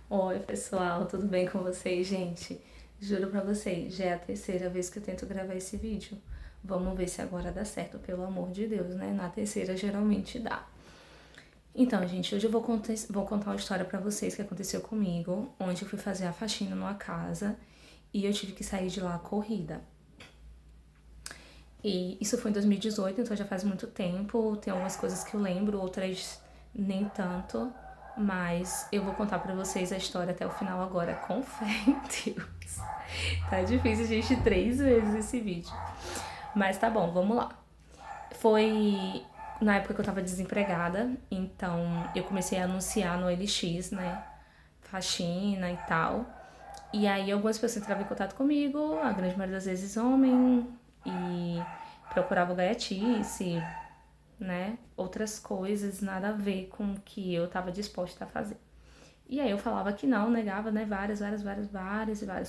Oi, pessoal, tudo bem com vocês, gente? Juro pra vocês, já é a terceira vez que eu tento gravar esse vídeo. Vamos ver se agora dá certo, pelo amor de Deus, né? Na terceira geralmente dá. Então, gente, hoje eu vou contar uma história pra vocês que aconteceu comigo, onde eu fui fazer a faxina numa casa e eu tive que sair de lá corrida. E isso foi em 2018, então já faz muito tempo. Tem algumas coisas que eu lembro, outras nem tanto. Mas eu vou contar pra vocês a história até o final agora, com fé em Deus. Tá difícil, gente, 3 vezes esse vídeo. Mas tá bom, vamos lá. Foi na época que eu tava desempregada, então eu comecei a anunciar no LX, né? Faxina e tal. E aí algumas pessoas entravam em contato comigo, a grande maioria das vezes homem, e procuravam gaiatice, né? Outras coisas, nada a ver com o que eu tava disposta a fazer. E aí eu falava que não, negava, né? Várias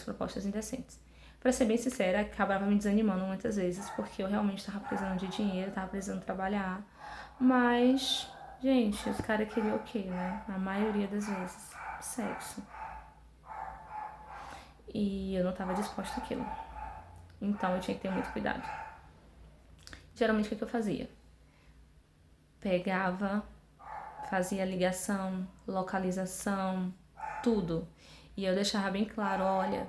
propostas indecentes. Pra ser bem sincera, acabava me desanimando muitas vezes, porque eu realmente tava precisando de dinheiro, tava precisando trabalhar. Mas, gente, os caras queriam o quê, né? Na maioria das vezes, sexo. E eu não tava disposta àquilo. Então eu tinha que ter muito cuidado. Geralmente o que eu fazia? Pegava, fazia ligação, localização, tudo. E eu deixava bem claro, olha,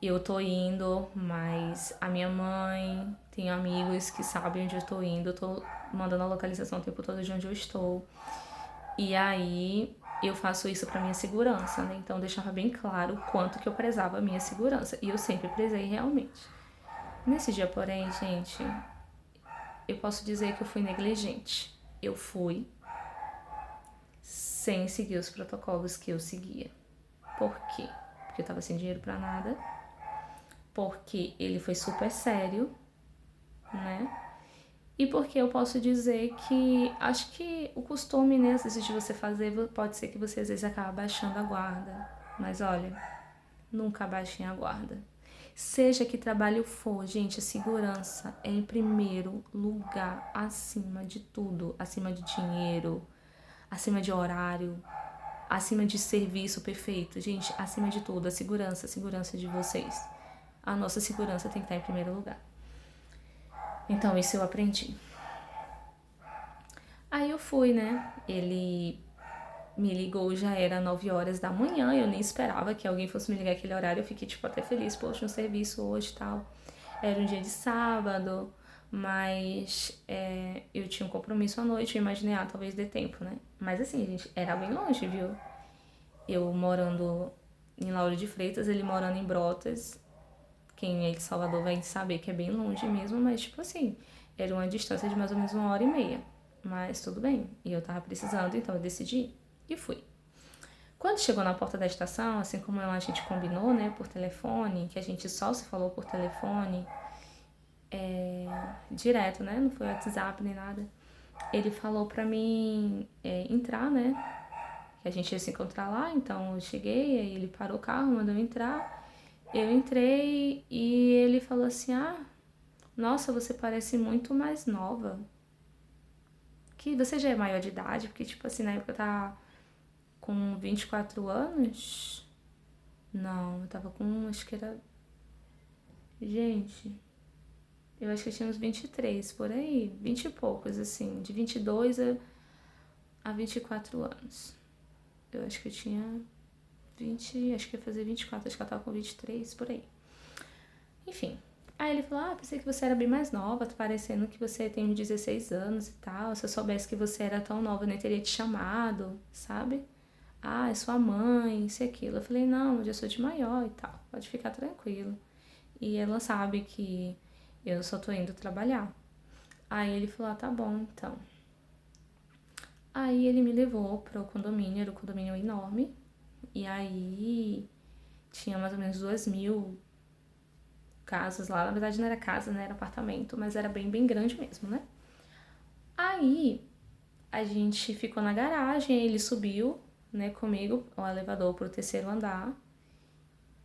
eu tô indo, mas a minha mãe tem amigos que sabem onde eu tô indo, eu tô mandando a localização o tempo todo de onde eu estou. E aí eu faço isso pra minha segurança, né? Então eu deixava bem claro o quanto que eu prezava a minha segurança. E eu sempre prezei realmente. Nesse dia, porém, gente, eu posso dizer que eu fui negligente. Eu fui sem seguir os protocolos que eu seguia. Por quê? Porque eu tava sem dinheiro pra nada. Porque ele foi super sério, né? E porque eu posso dizer que acho que o costume, né, às vezes de você fazer, pode ser que você às vezes acabe baixando a guarda. Mas olha, nunca baixem a guarda. Seja que trabalho for, gente, a segurança é em primeiro lugar, acima de tudo, acima de dinheiro, acima de horário, acima de serviço perfeito. Gente, acima de tudo, a segurança de vocês. A nossa segurança tem que estar em primeiro lugar. Então, isso eu aprendi. Aí eu fui, né? Ele me ligou, já era 9 horas da manhã, eu nem esperava que alguém fosse me ligar aquele horário, eu fiquei, tipo, até feliz, poxa, um serviço hoje e tal. Era um dia de sábado, mas eu tinha um compromisso à noite, eu imaginei, talvez dê tempo, né? Mas assim, gente, era bem longe, viu? Eu morando em Lauro de Freitas, ele morando em Brotas, quem é de Salvador vai saber que é bem longe mesmo, mas tipo assim, era uma distância de mais ou menos 1 hora e meia. Mas tudo bem, e eu tava precisando, então eu decidi ir e fui. Quando chegou na porta da estação, assim como a gente combinou, né, por telefone, que a gente só se falou por telefone, direto, né, não foi WhatsApp nem nada, ele falou pra mim entrar, né, que a gente ia se encontrar lá, então eu cheguei, aí ele parou o carro, mandou eu entrar, eu entrei e ele falou assim, nossa, você parece muito mais nova, que você já é maior de idade, porque tipo assim, na época eu tava com 24 anos, não, eu tava com, acho que era, gente, eu acho que eu tinha uns 23 por aí, 20 e poucos, assim, de 22 a 24 anos. Eu acho que eu tinha 20, acho que ia fazer 24, acho que ela tava com 23 por aí. Enfim. Aí ele falou, pensei que você era bem mais nova, tá parecendo que você tem uns 16 anos e tal. Se eu soubesse que você era tão nova, eu nem teria te chamado, sabe? É sua mãe, isso e aquilo. Eu falei, não, eu já sou de maior e tal, pode ficar tranquilo. E ela sabe que eu só tô indo trabalhar. Aí ele falou, tá bom, então. Aí ele me levou pro condomínio, era um condomínio enorme. E aí tinha mais ou menos 2.000 casas lá. Na verdade não era casa, né? Era apartamento, mas era bem, bem grande mesmo, né? Aí a gente ficou na garagem, ele subiu, né, comigo, o elevador pro terceiro andar.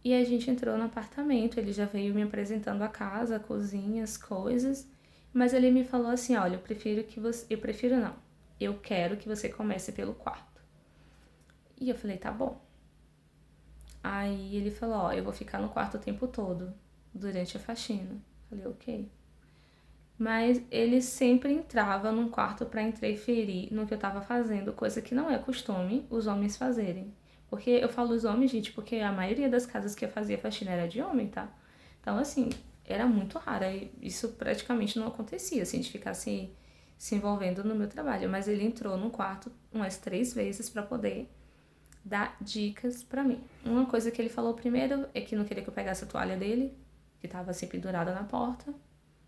E a gente entrou no apartamento, ele já veio me apresentando a casa, a cozinha, as coisas. Mas ele me falou assim, olha, eu prefiro que você... Eu prefiro não. Eu quero que você comece pelo quarto. E eu falei, tá bom. Aí ele falou, ó, eu vou ficar no quarto o tempo todo, durante a faxina. Falei, ok. Mas ele sempre entrava num quarto pra interferir no que eu tava fazendo, coisa que não é costume os homens fazerem. Porque eu falo os homens, gente, porque a maioria das casas que eu fazia faxina era de homem, tá? Então, assim, era muito raro. Isso praticamente não acontecia, assim, de ficar se envolvendo no meu trabalho. Mas ele entrou no quarto umas 3 vezes pra poder dar dicas pra mim. Uma coisa que ele falou primeiro é que não queria que eu pegasse a toalha dele, que tava assim pendurada na porta.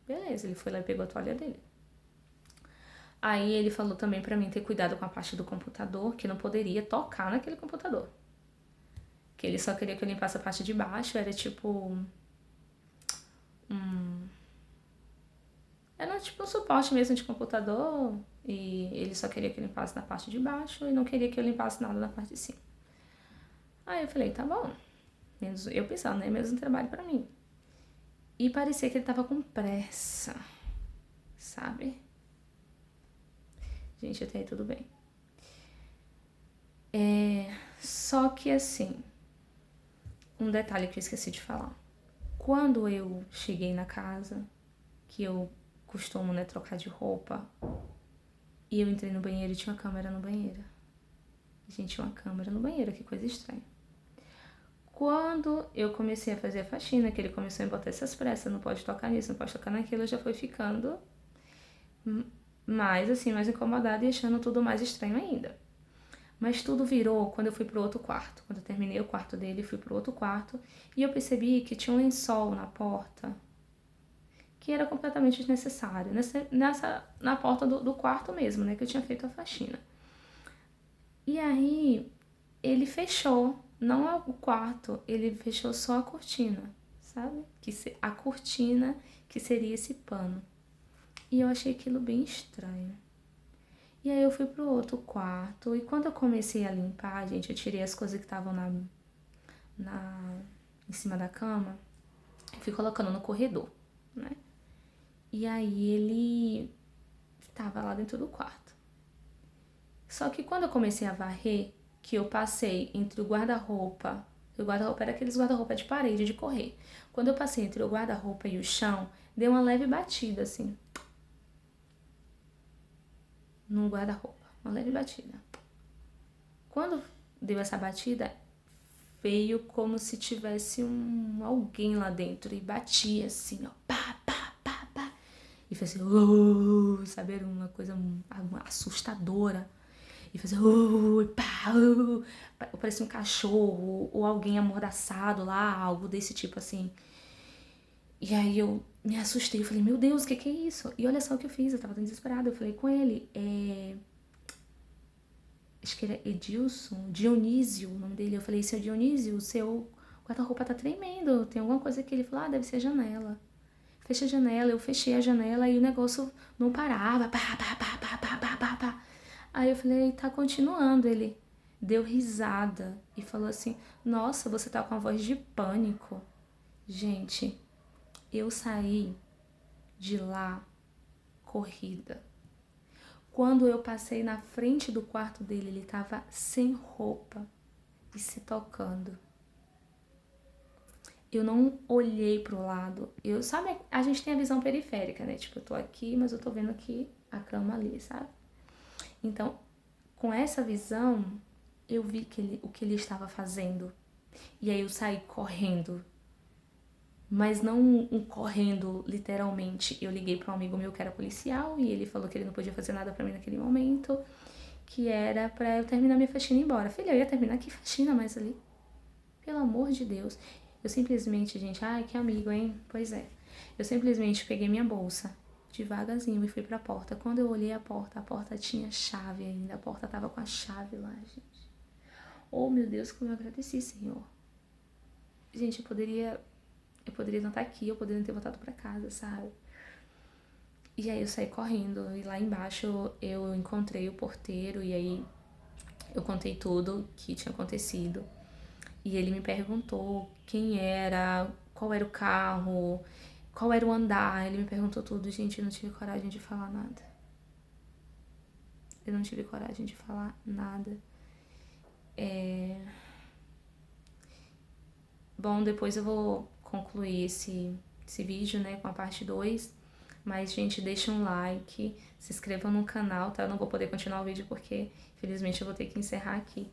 Beleza, ele foi lá e pegou a toalha dele. Aí ele falou também pra mim ter cuidado com a parte do computador, que não poderia tocar naquele computador. Que ele só queria que eu limpasse a parte de baixo, era tipo... Era tipo um suporte mesmo de computador, e ele só queria que eu limpasse na parte de baixo e não queria que eu limpasse nada na parte de cima. Aí eu falei, tá bom. Eu pensando, né? Menos um trabalho pra mim. E parecia que ele tava com pressa, sabe? Gente, até aí tudo bem. Só que assim, um detalhe que eu esqueci de falar. Quando eu cheguei na casa, que eu costumo, né, trocar de roupa, e eu entrei no banheiro e tinha uma câmera no banheiro. Gente, tinha uma câmera no banheiro, que coisa estranha. Quando eu comecei a fazer a faxina, que ele começou a botar essas pressas, não pode tocar nisso, não pode tocar naquilo, eu já foi ficando mais assim, mais incomodada e achando tudo mais estranho ainda. Mas tudo virou quando eu fui pro outro quarto. Quando eu terminei o quarto dele, fui pro outro quarto e eu percebi que tinha um lençol na porta que era completamente desnecessário. Na porta do quarto mesmo, né? Que eu tinha feito a faxina. E aí, ele fechou, não o quarto, ele fechou só a cortina, sabe? A cortina que seria esse pano. E eu achei aquilo bem estranho. E aí eu fui pro outro quarto e quando eu comecei a limpar, gente, eu tirei as coisas que estavam em cima da cama e fui colocando no corredor, né? E aí ele tava lá dentro do quarto. Só que quando eu comecei a varrer, que eu passei entre o guarda-roupa era aqueles guarda-roupa de parede, de correr. Quando eu passei entre o guarda-roupa e o chão, deu uma leve batida, assim, no guarda-roupa. Uma leve batida. Quando deu essa batida, veio como se tivesse alguém lá dentro e batia assim, ó, pá, pá, pá, pá. E fez assim, sabe, era uma coisa assustadora. E fazia, pá, parecia um cachorro ou alguém amordaçado lá, algo desse tipo assim. E aí eu me assustei, eu falei, meu Deus, o que é isso? E olha só o que eu fiz, eu tava tão desesperada, eu falei com ele, acho que era Edilson, Dionísio, o nome dele. Eu falei, seu Dionísio, o seu guarda-roupa tá tremendo, tem alguma coisa que ele falou, deve ser a janela. Fecha a janela, eu fechei a janela e o negócio não parava, pá, pá, pá, pá, pá, pá, pá, pá. Aí eu falei, tá continuando. Ele deu risada e falou assim, nossa, você tá com a voz de pânico. Gente, eu saí de lá corrida. Quando eu passei na frente do quarto dele, ele tava sem roupa e se tocando. Eu não olhei pro lado. Sabe, a gente tem a visão periférica, né? Tipo, eu tô aqui, mas eu tô vendo aqui a cama ali, sabe? Então, com essa visão, eu vi o que ele estava fazendo. E aí eu saí correndo. Mas não correndo literalmente. Eu liguei para um amigo meu que era policial e ele falou que ele não podia fazer nada para mim naquele momento, que era para eu terminar minha faxina e ir embora. Filha, eu ia terminar que faxina mais ali? Pelo amor de Deus. Eu simplesmente, gente, ai, que amigo, hein? Pois é. Eu simplesmente peguei minha bolsa devagarzinho e fui pra porta. Quando eu olhei a porta tinha chave ainda. A porta tava com a chave lá, gente. Oh, meu Deus, como eu agradeci, Senhor. Gente, eu poderia não estar aqui, eu poderia não ter voltado pra casa, sabe? E aí eu saí correndo e lá embaixo eu encontrei o porteiro e aí eu contei tudo que tinha acontecido. E ele me perguntou quem era, qual era o carro, qual era o andar. Ele me perguntou tudo. Gente, eu não tive coragem de falar nada. Eu não tive coragem de falar nada. Bom, depois eu vou concluir esse vídeo, né, com a parte 2. Mas, gente, deixa um like, se inscreva no canal, tá? Eu não vou poder continuar o vídeo porque, infelizmente, eu vou ter que encerrar aqui.